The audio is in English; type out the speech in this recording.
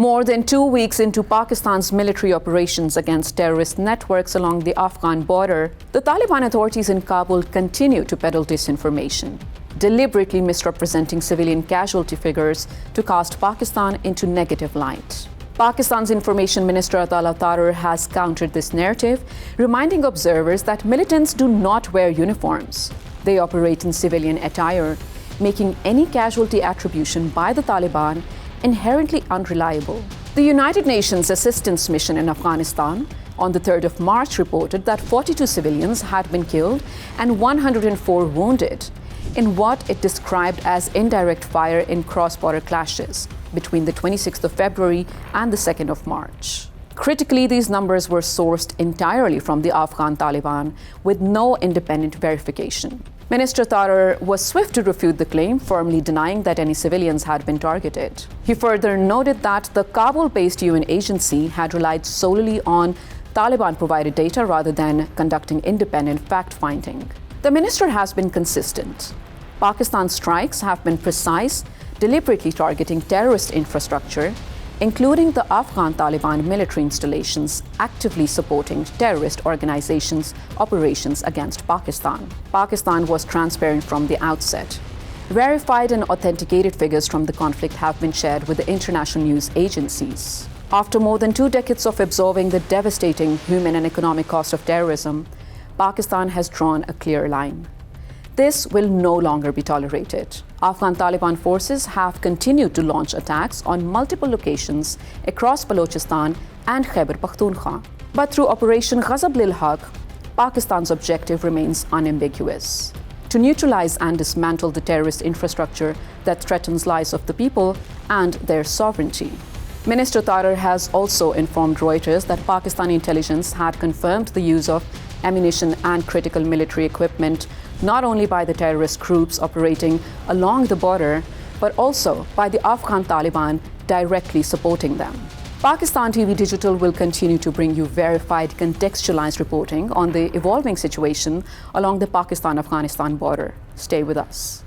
More than 2 weeks into Pakistan's military operations against terrorist networks along the Afghan border, the Taliban authorities in Kabul continue to peddle disinformation, deliberately misrepresenting civilian casualty figures to cast Pakistan into negative light. Pakistan's Information Minister Attaullah Tarar has countered this narrative, reminding observers that militants do not wear uniforms. They operate in civilian attire, making any casualty attribution by the Taliban inherently unreliable. The United Nations Assistance Mission in Afghanistan on the 3rd of March reported that 42 civilians had been killed and 104 wounded in what it described as indirect fire in cross-border clashes between the 26th of February and the 2nd of March. Critically, these numbers were sourced entirely from the Afghan Taliban with no independent verification. Minister Tarar was swift to refute the claim, firmly denying that any civilians had been targeted. He further noted that the Kabul-based UN agency had relied solely on Taliban-provided data rather than conducting independent fact-finding. The minister has been consistent. Pakistan's strikes have been precise, deliberately targeting terrorist infrastructure, including the Afghan Taliban military installations actively supporting terrorist organizations' operations against Pakistan. Pakistan was transparent from the outset. Verified and authenticated figures from the conflict have been shared with the international news agencies. After more than 2 decades of absorbing the devastating human and economic cost of terrorism, Pakistan has drawn a clear line. This will no longer be tolerated. Afghan Taliban forces have continued to launch attacks on multiple locations across Balochistan and Khyber Pakhtunkhwa. But through Operation Ghazab lil-Haq, Pakistan's objective remains unambiguous: to neutralize and dismantle the terrorist infrastructure that threatens lives of the people and their sovereignty. Minister Tarar has also informed Reuters that Pakistani intelligence had confirmed the use of ammunition and critical military equipment not only by the terrorist groups operating along the border, but also by the Afghan Taliban directly supporting them. Pakistan TV Digital will continue to bring you verified, contextualized reporting on the evolving situation along the Pakistan-Afghanistan border. Stay with us.